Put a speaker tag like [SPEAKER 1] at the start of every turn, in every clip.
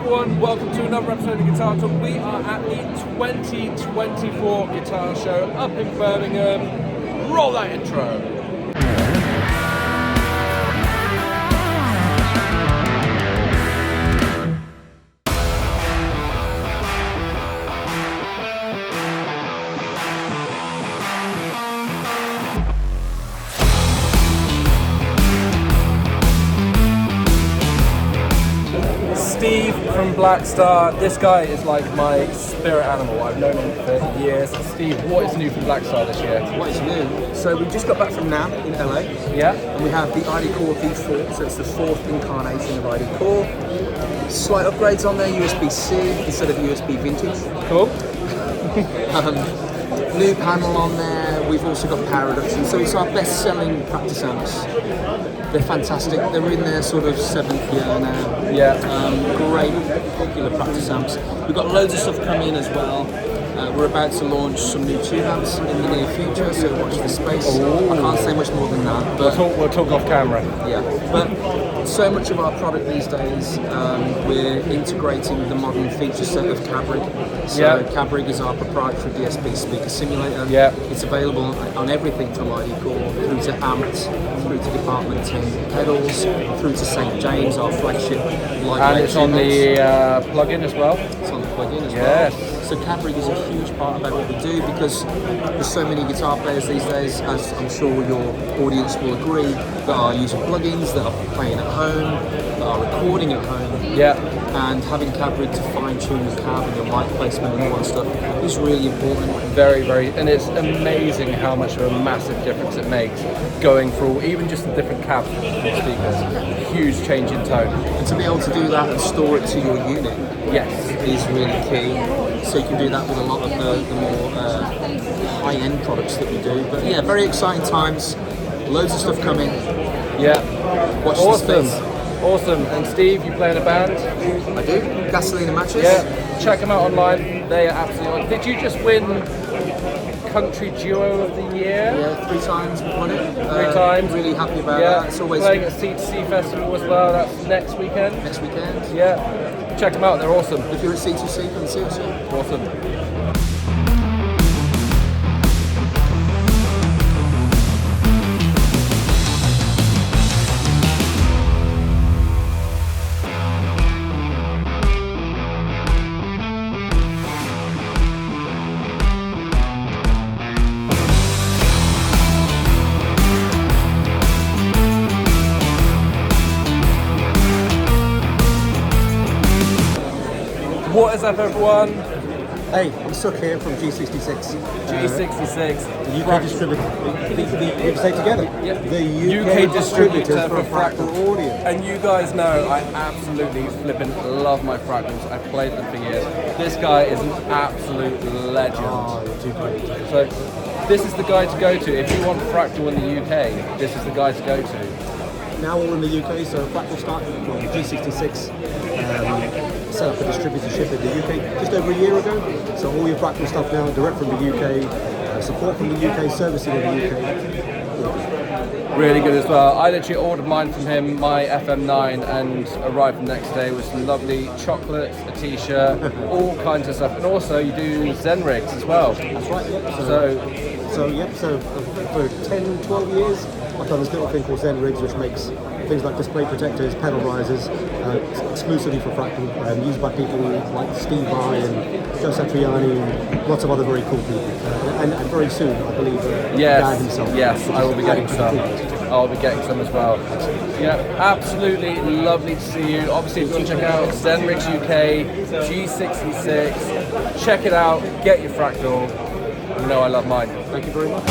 [SPEAKER 1] everyone, welcome to another episode of Guitar Talk. We are at the 2024 Guitar Show up in Birmingham. Roll that intro. Steve from Blackstar. This guy is like my spirit animal. I've known him for years. Steve, what is new from Blackstar this year?
[SPEAKER 2] What is new? So we just got back from NAMM in LA.
[SPEAKER 1] Yeah.
[SPEAKER 2] And we have the ID Core V4, so it's the fourth incarnation of ID Core. Slight upgrades on there, USB-C instead of USB vintage.
[SPEAKER 1] Cool.
[SPEAKER 2] New panel on there. We've also got power reduction. So it's our best-selling practice amps. They're fantastic. They're in their sort of 7th year now.
[SPEAKER 1] Yeah.
[SPEAKER 2] Great popular practice amps. We've got loads of stuff coming as well. We're about to launch some new tube amps in the near future, so watch the space.
[SPEAKER 1] Ooh.
[SPEAKER 2] I can't say much more than that. But
[SPEAKER 1] We'll talk off camera.
[SPEAKER 2] yeah, but so much of our product these days, we're integrating the modern feature set of Cabrig. So
[SPEAKER 1] Yeah.
[SPEAKER 2] Cabrig is our proprietary DSP speaker simulator.
[SPEAKER 1] Yeah.
[SPEAKER 2] It's available on everything from ID Core through to amps, through to Department 10 pedals, through to St. James, our flagship lightweight.
[SPEAKER 1] And it's on the plug-in as well.
[SPEAKER 2] It's on the plug-in as
[SPEAKER 1] Yes.
[SPEAKER 2] well. So Cabrig is a huge part about what we do because there's so many guitar players these days, as I'm sure your audience will agree, that are using plugins, that are playing at home, that are recording at home.
[SPEAKER 1] Yeah.
[SPEAKER 2] And having Cabrig to fine-tune the cab and your mic placement and all that stuff is really important.
[SPEAKER 1] Very, and it's amazing how much of a massive difference it makes going through even just the different cabs for speakers. Huge change in tone.
[SPEAKER 2] And to be able to do that and store it to your unit
[SPEAKER 1] Yes.
[SPEAKER 2] is really key. So you can do that with a lot of the more high-end products that we do. But yeah, very exciting times. Loads of stuff coming.
[SPEAKER 1] Yeah.
[SPEAKER 2] Watch
[SPEAKER 1] Awesome.
[SPEAKER 2] the space.
[SPEAKER 1] Awesome. And Steve, you play in a band?
[SPEAKER 2] I do. Gasoline and Matches.
[SPEAKER 1] Yeah. Check them out online. They are absolutely on. Did you just win Country Duo of the Year?
[SPEAKER 2] Yeah, 3 times we've won it.
[SPEAKER 1] 3 times.
[SPEAKER 2] Really happy about
[SPEAKER 1] Yeah.
[SPEAKER 2] that. It's always
[SPEAKER 1] Playing at C2C Festival as well. That's next weekend.
[SPEAKER 2] next weekend.
[SPEAKER 1] Yeah. Check them out. They're awesome.
[SPEAKER 2] If you're at C2C, come and see us.
[SPEAKER 1] Awesome. What is up, everyone?
[SPEAKER 3] Hey, I'm Suk here from G66.
[SPEAKER 1] G66.
[SPEAKER 3] The UK distributor. We say together.
[SPEAKER 1] Yep.
[SPEAKER 3] The
[SPEAKER 1] UK distributor for
[SPEAKER 3] Fractal Audio.
[SPEAKER 1] And you guys know I absolutely flipping love my Fractals. I've played them for years. This guy is an absolute legend.
[SPEAKER 3] Oh, you're too great.
[SPEAKER 1] So this is the guy to go to. If you want Fractal in the UK, this is the guy to go to.
[SPEAKER 3] Now all in the UK, so Fractal started from G66. Set up a distributorship in the UK just over a year ago. So all your Fractal stuff now direct from the UK, support from the UK, servicing in the UK.
[SPEAKER 1] Really good as well. I literally ordered mine from him, my FM9, and arrived the next day with some lovely chocolates, a t-shirt, all kinds of stuff. And also you do Zen rigs as well.
[SPEAKER 3] That's right, yeah.
[SPEAKER 1] So
[SPEAKER 3] For 10, 12 years, I've done this little thing called Zen Rigs, which makes things like display protectors, pedal risers, exclusively for Fractal, used by people like Steve Vai and Joe Satriani and lots of other very cool people. And very soon, I believe, Dan himself.
[SPEAKER 1] Yes, I will be getting some. I'll be getting some as well. Yeah, absolutely lovely to see you. Obviously, if you want to check out Zen Rigs UK, G66, check it out, get your Fractal. You know I love mine.
[SPEAKER 3] Thank you very much.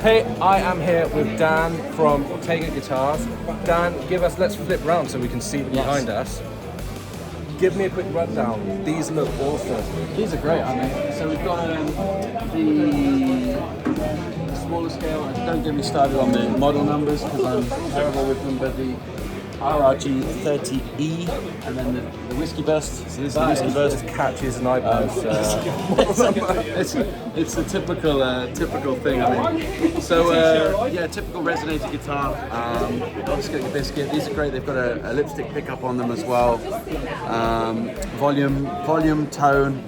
[SPEAKER 1] Hey, I am here with Dan from Ortega Guitars. Dan, let's flip round so we can see behind us. Give me a quick rundown. These look awesome.
[SPEAKER 2] These are great, aren't they? So we've got the smaller scale. Don't get me started on the model numbers because I'm terrible with them, but the RRG 30E and then the Whiskey Burst. So this is the Whiskey Burst.
[SPEAKER 1] Catchy as an iPad.
[SPEAKER 2] It's a typical thing. I mean, so yeah, typical resonator guitar. Obviously got your biscuit. These are great. They've got a lipstick pickup on them as well. Volume, tone.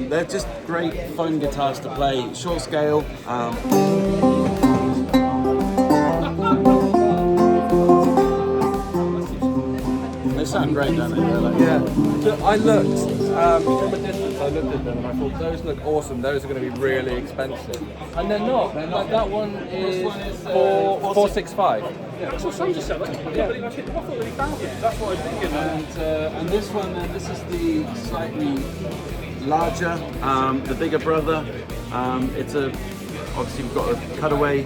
[SPEAKER 2] They're just great fun guitars to play. Short scale. They sound great, don't they? Like,
[SPEAKER 1] yeah. Look, I looked from a distance. I looked at them and I thought those look awesome. Those are going to be really expensive, and they're not. Like that one is 465.
[SPEAKER 4] Yeah, that's what Sam just said. I can't believe I thought that he found it. That's what I was thinking.
[SPEAKER 2] and this one, this is the slightly larger, the bigger brother. It's obviously we've got a cutaway,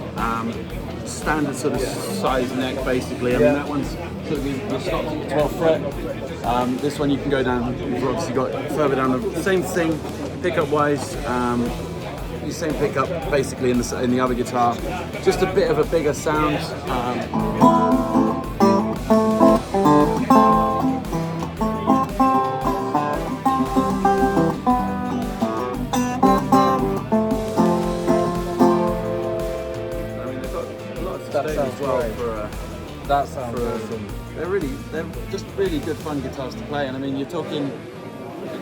[SPEAKER 2] standard sort of size neck basically. I mean that one's sort of the stopped at the 12th fret. This one you can go down. You've obviously got further down the same thing, pickup wise. The same pickup basically in the other guitar, just a bit of a bigger sound.
[SPEAKER 1] That sounds awesome.
[SPEAKER 2] They're just really good fun guitars to play, and I mean you're talking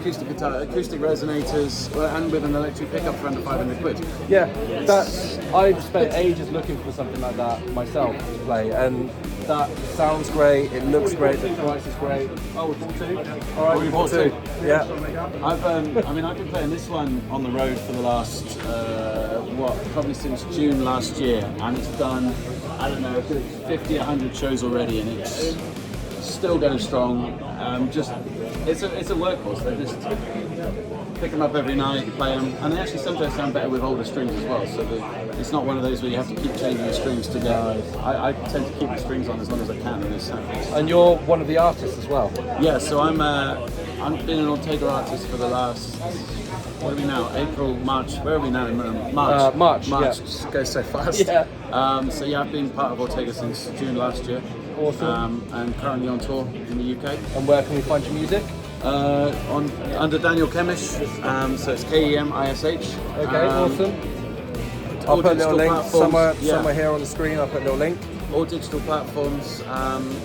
[SPEAKER 2] acoustic guitar, acoustic resonators, and with an electric pickup for under 500 quid.
[SPEAKER 1] Yeah, I've spent ages looking for something like that myself to play, and that sounds great. It looks great. The price is great. Oh, it's two. All right,
[SPEAKER 2] we bought two.
[SPEAKER 1] Yeah.
[SPEAKER 2] I've been playing this one on the road for the last probably since June last year, and it's done, I don't know, 50, 100 shows already, and it's still going strong. It's a workhorse. They just pick them up every night, play them, and they actually sometimes sound better with older strings as well. So it's not one of those where you have to keep changing the strings to get. I tend to keep the strings on as long as I can, and
[SPEAKER 1] And you're one of the artists as well.
[SPEAKER 2] Yeah, so I've been an Ortega artist for the last, what are we now? April, March. Where are we now? March.
[SPEAKER 1] March. Yeah.
[SPEAKER 2] Just goes so fast.
[SPEAKER 1] Yeah.
[SPEAKER 2] So yeah, I've been part of Ortega since June last year.
[SPEAKER 1] Awesome.
[SPEAKER 2] And currently on tour in the UK.
[SPEAKER 1] And where can we find your music?
[SPEAKER 2] Under Daniel Kemish. So it's KEMISH.
[SPEAKER 1] Okay, awesome. I'll put a little link somewhere here on the screen. I'll put a little link.
[SPEAKER 2] All digital platforms.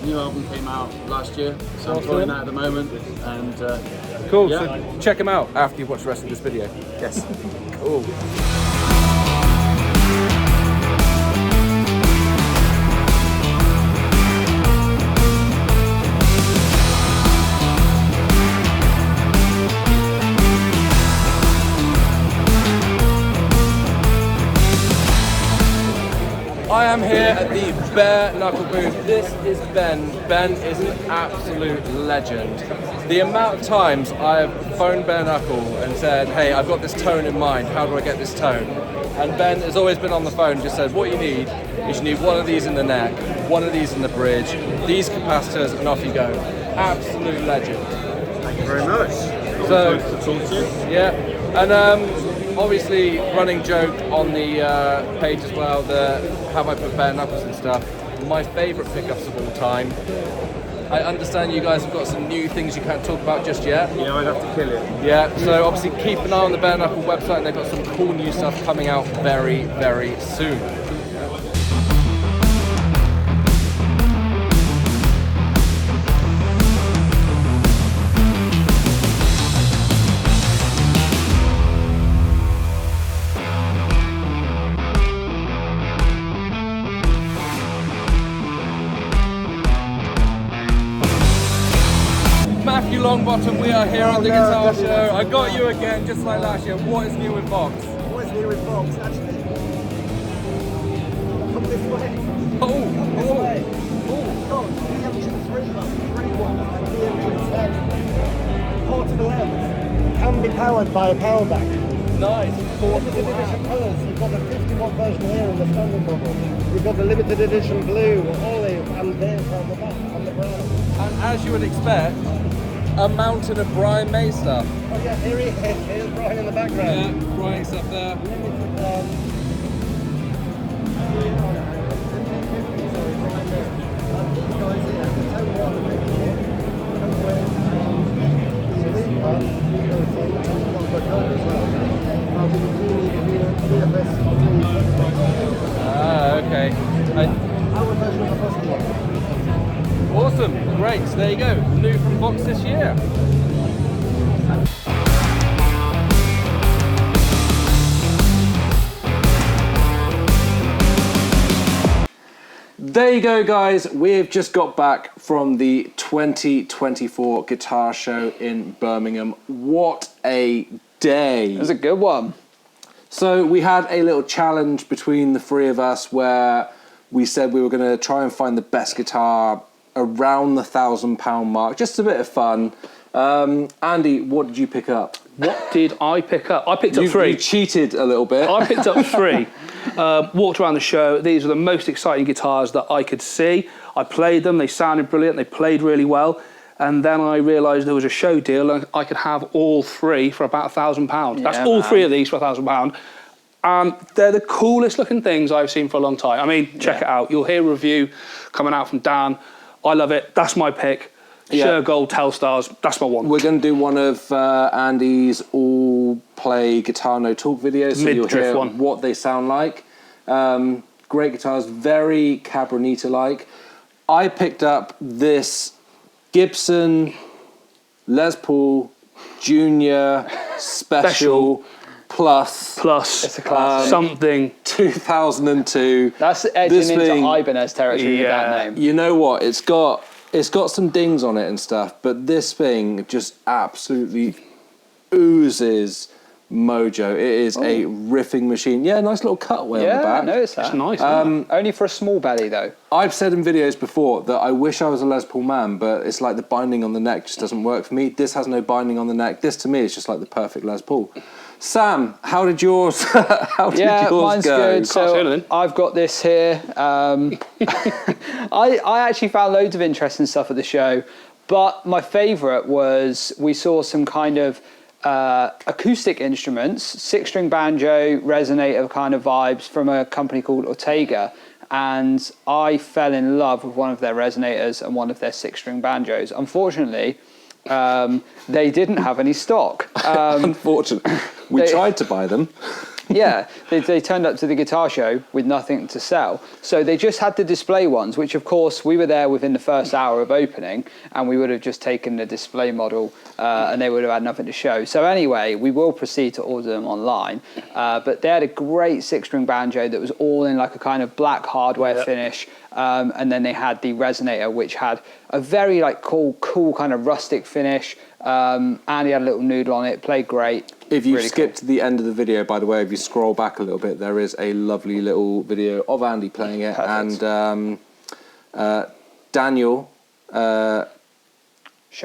[SPEAKER 2] New album came out last year, so I'm touring that at the moment. And
[SPEAKER 1] cool.
[SPEAKER 2] Yeah.
[SPEAKER 1] So check them out after you've watched the rest of this video.
[SPEAKER 2] Yes.
[SPEAKER 1] Cool. I am here at the Bare Knuckle booth. This is Ben. Ben is an absolute legend. The amount of times I've phoned Bare Knuckle and said, hey, I've got this tone in mind, how do I get this tone? And Ben has always been on the phone and just said, what you need is you need one of these in the neck, one of these in the bridge, these capacitors, and off you go. Absolute legend.
[SPEAKER 2] Thank you very much.
[SPEAKER 1] So,
[SPEAKER 2] to talk to you.
[SPEAKER 1] Yeah, and obviously running joke on the page as well, the have I put bare knuckles and stuff. My favourite pickups of all time. I understand you guys have got some new things you can't talk about just yet.
[SPEAKER 2] Yeah, I'd have to kill it.
[SPEAKER 1] Yeah, so obviously keep an eye on the Bare Knuckle website, and they've got some cool new stuff coming out very, very soon. Matthew Longbottom, we are here on the Guitar Show. I got you again, just like last year. What is new with Vox?
[SPEAKER 3] What is new with Vox? Actually, come this way. This way. Oh, the MG3 one and the MG10. Portable amps can be powered by a power bank.
[SPEAKER 1] Nice.
[SPEAKER 3] Limited edition colours. You've got the 50-watt version here in the standard model. You've got the limited edition blue, olive, and this on the back, and the brown.
[SPEAKER 1] And as you would expect, a mountain of Brian May stuff.
[SPEAKER 3] Oh yeah, here he is. Here's Brian in the background.
[SPEAKER 1] Yeah, Brian stuff there.
[SPEAKER 3] Limited Our version of the first one.
[SPEAKER 1] Awesome, great. So there you go, new from Vox this year. There you go, guys. We've just got back from the 2024 Guitar Show in Birmingham. What a day.
[SPEAKER 5] It was a good one.
[SPEAKER 1] So we had a little challenge between the three of us where we said we were going to try and find the best guitar around the £1,000 mark. Just a bit of fun. Andy, what did you pick up?
[SPEAKER 4] What did I pick up? I picked up three.
[SPEAKER 1] You cheated a little bit.
[SPEAKER 4] I picked up three. Walked around the show. These were the most exciting guitars that I could see. I played them. They sounded brilliant. They played really well. And then I realised there was a show deal and I could have all three for about £1,000. That's all three of these for £1,000. And they're the coolest looking things I've seen for a long time. I mean, check it out. You'll hear a review coming out from Dan. I love it. That's my pick. Sure Gold Telstars. That's my one.
[SPEAKER 1] We're going to do one of Andy's all play guitar no talk videos, so you'll hear what they sound like. Great guitars, very Cabronita like. I picked up this Gibson Les Paul Junior Special Plus.
[SPEAKER 5] It's a classic.
[SPEAKER 4] Something.
[SPEAKER 1] 2002.
[SPEAKER 5] That's edging into Ibanez territory with that name.
[SPEAKER 1] You know what? It's got some dings on it and stuff, but this thing just absolutely oozes mojo. It is a riffing machine. Yeah, nice little cutaway on the back.
[SPEAKER 5] I noticed that.
[SPEAKER 4] It's nice.
[SPEAKER 5] Only for a small belly, though.
[SPEAKER 1] I've said in videos before that I wish I was a Les Paul man, but it's like the binding on the neck just doesn't work for me. This has no binding on the neck. This to me is just like the perfect Les Paul. Sam, how did yours?
[SPEAKER 5] Mine's
[SPEAKER 1] go?
[SPEAKER 5] good. So I've got this here. I actually found loads of interesting stuff at the show, but my favourite was we saw some kind of acoustic instruments, 6-string banjo, resonator kind of vibes from a company called Ortega. And I fell in love with one of their resonators and one of their 6-string banjos. Unfortunately, they didn't have any stock.
[SPEAKER 1] Unfortunately. We tried to buy them.
[SPEAKER 5] Yeah, they turned up to the guitar show with nothing to sell. So they just had the display ones, which of course we were there within the first hour of opening and we would have just taken the display model and they would have had nothing to show. So anyway, we will proceed to order them online. But they had a great 6-string banjo that was all in like a kind of black hardware finish. And then they had the resonator, which had a very like cool kind of rustic finish. And he had a little noodle on it, played great.
[SPEAKER 1] If you skip to the end of the video, by the way, if you scroll back a little bit, there is a lovely little video of Andy playing it. Perfect. And Daniel.
[SPEAKER 5] Shout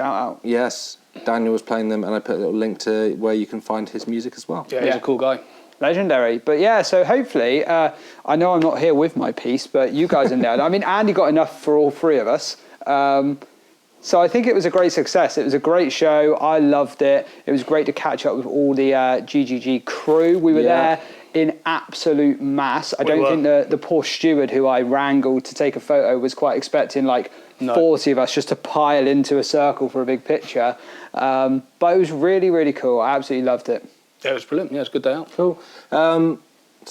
[SPEAKER 5] out.
[SPEAKER 1] Yes, Daniel was playing them, and I put a little link to where you can find his music as well.
[SPEAKER 4] Yeah, he's a cool guy.
[SPEAKER 5] Legendary. But yeah, so hopefully, I know I'm not here with my piece, but you guys are there. I mean, Andy got enough for all three of us. So I think it was a great success. It was a great show. I loved it. It was great to catch up with all the GGG crew. We were there in absolute mass. I don't think the poor steward who I wrangled to take a photo was quite expecting like 40 of us just to pile into a circle for a big picture. But it was really, really cool. I absolutely loved it.
[SPEAKER 4] Yeah, it was brilliant. Yeah, it was a good day out.
[SPEAKER 1] Cool. So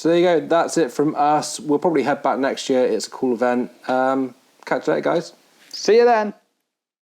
[SPEAKER 1] there you go. That's it from us. We'll probably head back next year. It's a cool event. Catch you later, guys.
[SPEAKER 5] See you then.